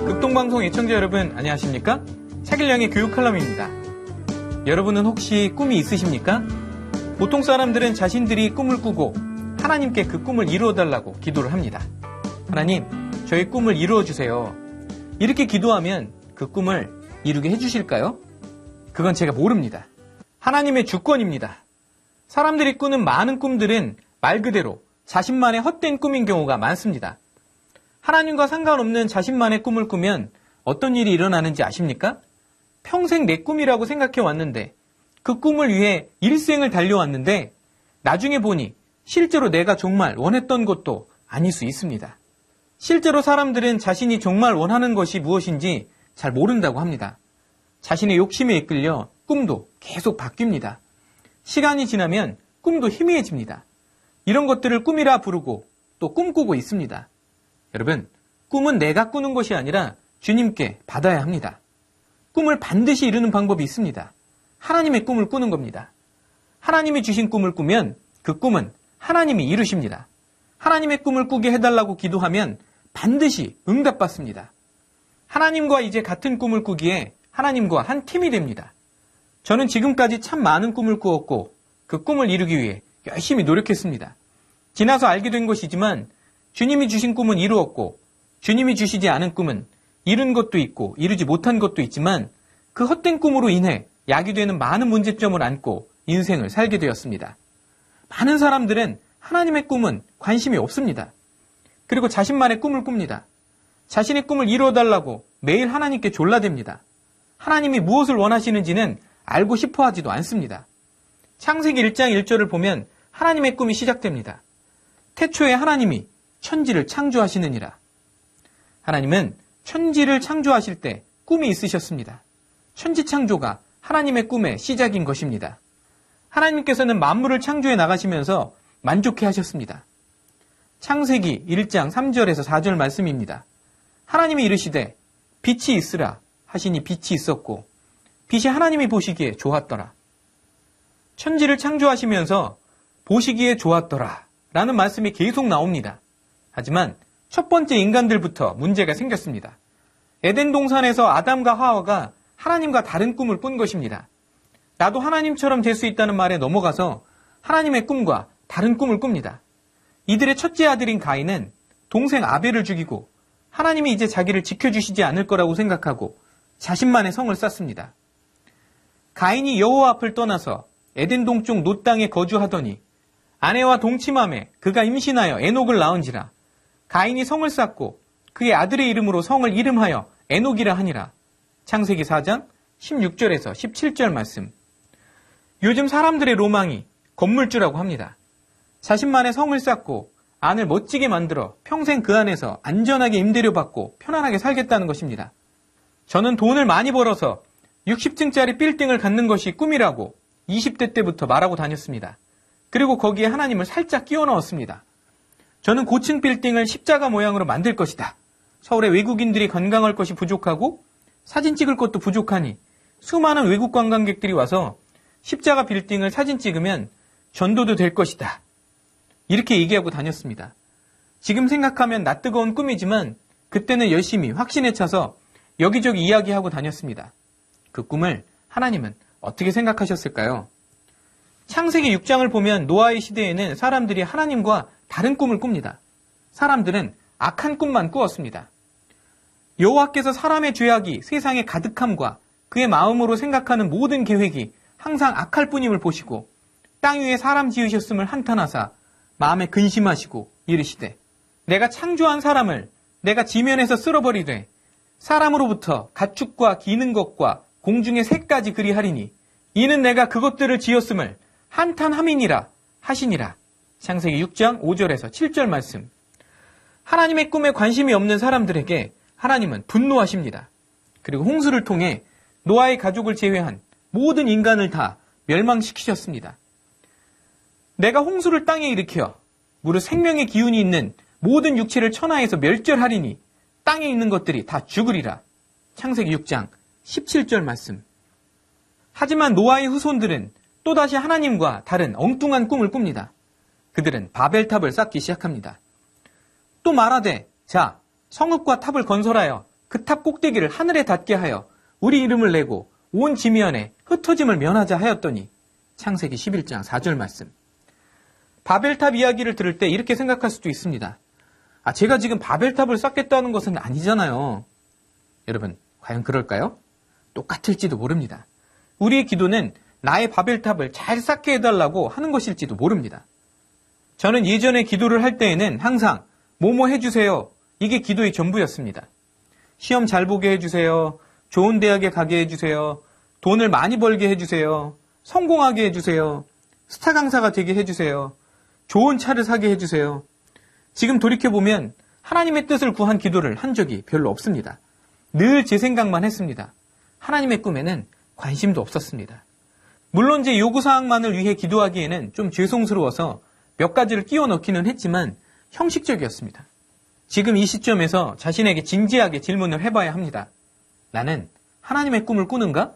극동방송 애청자 여러분 안녕하십니까? 차길령의 교육 칼럼입니다. 여러분은 혹시 꿈이 있으십니까? 보통 사람들은 자신들이 꿈을 꾸고 하나님께 그 꿈을 이루어달라고 기도를 합니다. 하나님, 저의 꿈을 이루어주세요. 이렇게 기도하면 그 꿈을 이루게 해주실까요? 그건 제가 모릅니다. 하나님의 주권입니다. 사람들이 꾸는 많은 꿈들은 말 그대로 자신만의 헛된 꿈인 경우가 많습니다. 하나님과 상관없는 자신만의 꿈을 꾸면 어떤 일이 일어나는지 아십니까? 평생 내 꿈이라고 생각해 왔는데 그 꿈을 위해 일생을 달려왔는데 나중에 보니 실제로 내가 정말 원했던 것도 아닐 수 있습니다. 실제로 사람들은 자신이 정말 원하는 것이 무엇인지 잘 모른다고 합니다. 자신의 욕심에 이끌려 꿈도 계속 바뀝니다. 시간이 지나면 꿈도 희미해집니다. 이런 것들을 꿈이라 부르고 또 꿈꾸고 있습니다. 여러분, 꿈은 내가 꾸는 것이 아니라 주님께 받아야 합니다. 꿈을 반드시 이루는 방법이 있습니다. 하나님의 꿈을 꾸는 겁니다. 하나님이 주신 꿈을 꾸면 그 꿈은 하나님이 이루십니다. 하나님의 꿈을 꾸게 해달라고 기도하면 반드시 응답받습니다. 하나님과 이제 같은 꿈을 꾸기에 하나님과 한 팀이 됩니다. 저는 지금까지 참 많은 꿈을 꾸었고 그 꿈을 이루기 위해 열심히 노력했습니다. 지나서 알게 된 것이지만 주님이 주신 꿈은 이루었고 주님이 주시지 않은 꿈은 이룬 것도 있고 이루지 못한 것도 있지만 그 헛된 꿈으로 인해 야기되는 많은 문제점을 안고 인생을 살게 되었습니다. 많은 사람들은 하나님의 꿈은 관심이 없습니다. 그리고 자신만의 꿈을 꿉니다. 자신의 꿈을 이루어달라고 매일 하나님께 졸라댑니다. 하나님이 무엇을 원하시는지는 알고 싶어 하지도 않습니다. 창세기 1장 1절을 보면 하나님의 꿈이 시작됩니다. 태초에 하나님이 천지를 창조하시느니라. 하나님은 천지를 창조하실 때 꿈이 있으셨습니다. 천지 창조가 하나님의 꿈의 시작인 것입니다. 하나님께서는 만물을 창조해 나가시면서 만족해 하셨습니다. 창세기 1장 3절에서 4절 말씀입니다. 하나님이 이르시되 빛이 있으라 하시니 빛이 있었고 빛이 하나님이 보시기에 좋았더라. 천지를 창조하시면서 보시기에 좋았더라 라는 말씀이 계속 나옵니다. 하지만 첫 번째 인간들부터 문제가 생겼습니다. 에덴 동산에서 아담과 하와가 하나님과 다른 꿈을 꾼 것입니다. 나도 하나님처럼 될 수 있다는 말에 넘어가서 하나님의 꿈과 다른 꿈을 꿉니다. 이들의 첫째 아들인 가인은 동생 아벨을 죽이고 하나님이 이제 자기를 지켜주시지 않을 거라고 생각하고 자신만의 성을 쌓습니다. 가인이 여호와 앞을 떠나서 에덴 동쪽 놋 땅에 거주하더니 아내와 동침함에 그가 임신하여 에녹을 낳은지라. 가인이 성을 쌓고 그의 아들의 이름으로 성을 이름하여 에녹이라 하니라. 창세기 4장 16절에서 17절 말씀. 요즘 사람들의 로망이 건물주라고 합니다. 자신만의 성을 쌓고 안을 멋지게 만들어 평생 그 안에서 안전하게 임대료 받고 편안하게 살겠다는 것입니다. 저는 돈을 많이 벌어서 60층짜리 빌딩을 갖는 것이 꿈이라고 20대 때부터 말하고 다녔습니다. 그리고 거기에 하나님을 살짝 끼워 넣었습니다. 저는 고층 빌딩을 십자가 모양으로 만들 것이다. 서울의 외국인들이 관광할 것이 부족하고 사진 찍을 것도 부족하니 수많은 외국 관광객들이 와서 십자가 빌딩을 사진 찍으면 전도도 될 것이다. 이렇게 얘기하고 다녔습니다. 지금 생각하면 낯뜨거운 꿈이지만 그때는 열심히 확신에 차서 여기저기 이야기하고 다녔습니다. 그 꿈을 하나님은 어떻게 생각하셨을까요? 창세기 6장을 보면 노아의 시대에는 사람들이 하나님과 다른 꿈을 꿉니다. 사람들은 악한 꿈만 꾸었습니다. 여호와께서 사람의 죄악이 세상에 가득함과 그의 마음으로 생각하는 모든 계획이 항상 악할 뿐임을 보시고 땅 위에 사람 지으셨음을 한탄하사 마음에 근심하시고 이르시되 내가 창조한 사람을 내가 지면에서 쓸어버리되 사람으로부터 가축과 기는 것과 공중의 새까지 그리하리니 이는 내가 그것들을 지었음을 한탄함이니라 하시니라. 창세기 6장 5절에서 7절 말씀. 하나님의 꿈에 관심이 없는 사람들에게 하나님은 분노하십니다. 그리고 홍수를 통해 노아의 가족을 제외한 모든 인간을 다 멸망시키셨습니다. 내가 홍수를 땅에 일으켜 무릇 생명의 기운이 있는 모든 육체를 천하에서 멸절하리니 땅에 있는 것들이 다 죽으리라. 창세기 6장 17절 말씀. 하지만 노아의 후손들은 또다시 하나님과 다른 엉뚱한 꿈을 꿉니다. 그들은 바벨탑을 쌓기 시작합니다. 또 말하되 자 성읍과 탑을 건설하여 그 탑 꼭대기를 하늘에 닿게 하여 우리 이름을 내고 온 지면에 흩어짐을 면하자 하였더니 창세기 11장 4절 말씀. 바벨탑 이야기를 들을 때 이렇게 생각할 수도 있습니다. 제가 지금 바벨탑을 쌓겠다는 것은 아니잖아요. 여러분, 과연 그럴까요? 똑같을지도 모릅니다. 우리의 기도는 나의 바벨탑을 잘 쌓게 해달라고 하는 것일지도 모릅니다. 저는 예전에 기도를 할 때에는 항상 뭐뭐 해주세요. 이게 기도의 전부였습니다. 시험 잘 보게 해주세요. 좋은 대학에 가게 해주세요. 돈을 많이 벌게 해주세요. 성공하게 해주세요. 스타 강사가 되게 해주세요. 좋은 차를 사게 해주세요. 지금 돌이켜보면 하나님의 뜻을 구한 기도를 한 적이 별로 없습니다. 늘 제 생각만 했습니다. 하나님의 꿈에는 관심도 없었습니다. 물론 제 요구사항만을 위해 기도하기에는 좀 죄송스러워서 몇 가지를 끼워 넣기는 했지만 형식적이었습니다. 지금 이 시점에서 자신에게 진지하게 질문을 해봐야 합니다. 나는 하나님의 꿈을 꾸는가?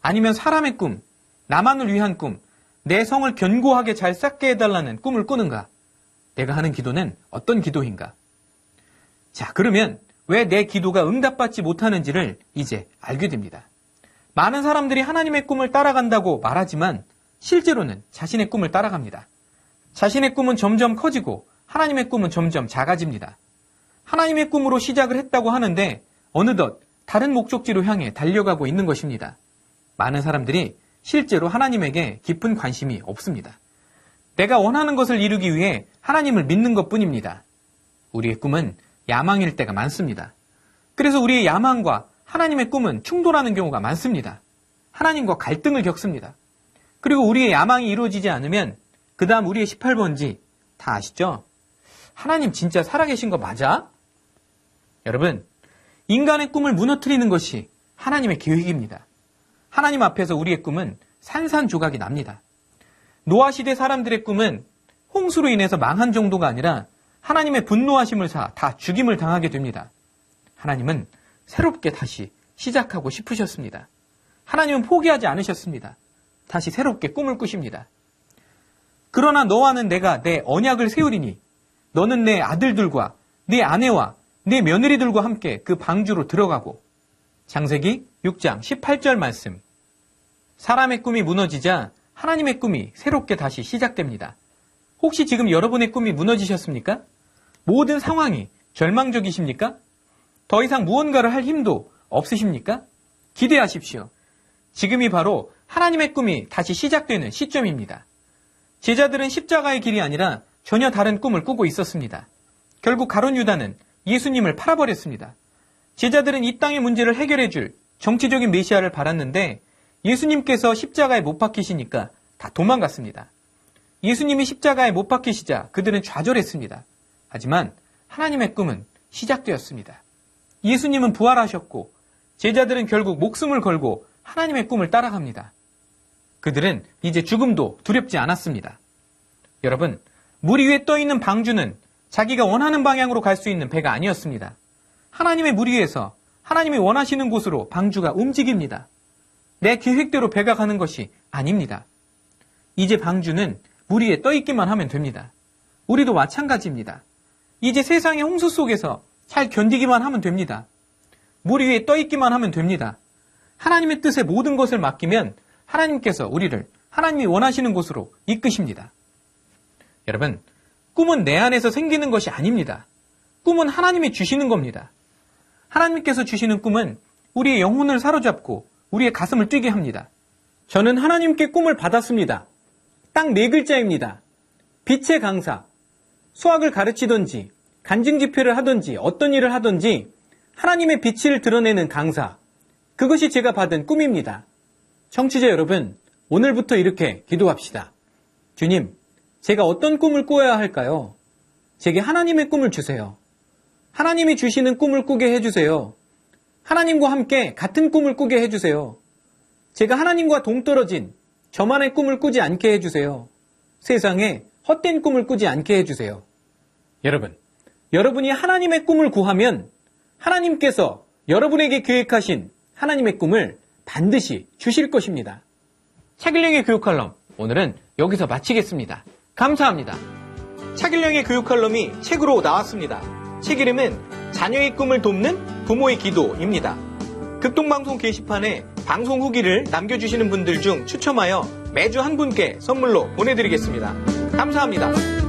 아니면 사람의 꿈, 나만을 위한 꿈, 내 성을 견고하게 잘 쌓게 해달라는 꿈을 꾸는가? 내가 하는 기도는 어떤 기도인가? 자, 그러면 왜 내 기도가 응답받지 못하는지를 이제 알게 됩니다. 많은 사람들이 하나님의 꿈을 따라간다고 말하지만 실제로는 자신의 꿈을 따라갑니다. 자신의 꿈은 점점 커지고 하나님의 꿈은 점점 작아집니다. 하나님의 꿈으로 시작을 했다고 하는데 어느덧 다른 목적지로 향해 달려가고 있는 것입니다. 많은 사람들이 실제로 하나님에게 깊은 관심이 없습니다. 내가 원하는 것을 이루기 위해 하나님을 믿는 것뿐입니다. 우리의 꿈은 야망일 때가 많습니다. 그래서 우리의 야망과 하나님의 꿈은 충돌하는 경우가 많습니다. 하나님과 갈등을 겪습니다. 그리고 우리의 야망이 이루어지지 않으면 그 다음 우리의 18번지 다 아시죠? 하나님 진짜 살아계신 거 맞아? 여러분, 인간의 꿈을 무너뜨리는 것이 하나님의 계획입니다. 하나님 앞에서 우리의 꿈은 산산조각이 납니다. 노아 시대 사람들의 꿈은 홍수로 인해서 망한 정도가 아니라 하나님의 분노하심을 사 다 죽임을 당하게 됩니다. 하나님은 새롭게 다시 시작하고 싶으셨습니다. 하나님은 포기하지 않으셨습니다. 다시 새롭게 꿈을 꾸십니다. 그러나 너와는 내가 내 언약을 세우리니 너는 내 아들들과 내 아내와 내 며느리들과 함께 그 방주로 들어가고. 창세기 6장 18절 말씀. 사람의 꿈이 무너지자 하나님의 꿈이 새롭게 다시 시작됩니다. 혹시 지금 여러분의 꿈이 무너지셨습니까? 모든 상황이 절망적이십니까? 더 이상 무언가를 할 힘도 없으십니까? 기대하십시오. 지금이 바로 하나님의 꿈이 다시 시작되는 시점입니다. 제자들은 십자가의 길이 아니라 전혀 다른 꿈을 꾸고 있었습니다. 결국 가룟 유다는 예수님을 팔아버렸습니다. 제자들은 이 땅의 문제를 해결해줄 정치적인 메시아를 바랐는데 예수님께서 십자가에 못 박히시니까 다 도망갔습니다. 예수님이 십자가에 못 박히시자 그들은 좌절했습니다. 하지만 하나님의 꿈은 시작되었습니다. 예수님은 부활하셨고 제자들은 결국 목숨을 걸고 하나님의 꿈을 따라갑니다. 그들은 이제 죽음도 두렵지 않았습니다. 여러분, 물 위에 떠있는 방주는 자기가 원하는 방향으로 갈 수 있는 배가 아니었습니다. 하나님의 물 위에서 하나님이 원하시는 곳으로 방주가 움직입니다. 내 계획대로 배가 가는 것이 아닙니다. 이제 방주는 물 위에 떠있기만 하면 됩니다. 우리도 마찬가지입니다. 이제 세상의 홍수 속에서 잘 견디기만 하면 됩니다. 물 위에 떠있기만 하면 됩니다. 하나님의 뜻에 모든 것을 맡기면 하나님께서 우리를 하나님이 원하시는 곳으로 이끄십니다. 여러분, 꿈은 내 안에서 생기는 것이 아닙니다. 꿈은 하나님이 주시는 겁니다. 하나님께서 주시는 꿈은 우리의 영혼을 사로잡고 우리의 가슴을 뛰게 합니다. 저는 하나님께 꿈을 받았습니다. 딱 4글자입니다. 빛의 강사. 수학을 가르치든지 간증집회를 하든지 어떤 일을 하든지 하나님의 빛을 드러내는 강사. 그것이 제가 받은 꿈입니다. 청취자 여러분, 오늘부터 이렇게 기도합시다. 주님, 제가 어떤 꿈을 꾸어야 할까요? 제게 하나님의 꿈을 주세요. 하나님이 주시는 꿈을 꾸게 해주세요. 하나님과 함께 같은 꿈을 꾸게 해주세요. 제가 하나님과 동떨어진 저만의 꿈을 꾸지 않게 해주세요. 세상에 헛된 꿈을 꾸지 않게 해주세요. 여러분, 여러분이 하나님의 꿈을 구하면 하나님께서 여러분에게 계획하신 하나님의 꿈을 반드시 주실 것입니다. 차길령의 교육 칼럼, 오늘은 여기서 마치겠습니다. 감사합니다. 차길령의 교육 칼럼이 책으로 나왔습니다. 책 이름은 자녀의 꿈을 돕는 부모의 기도입니다. 극동방송 게시판에 방송 후기를 남겨주시는 분들 중 추첨하여 매주 한 분께 선물로 보내드리겠습니다. 감사합니다.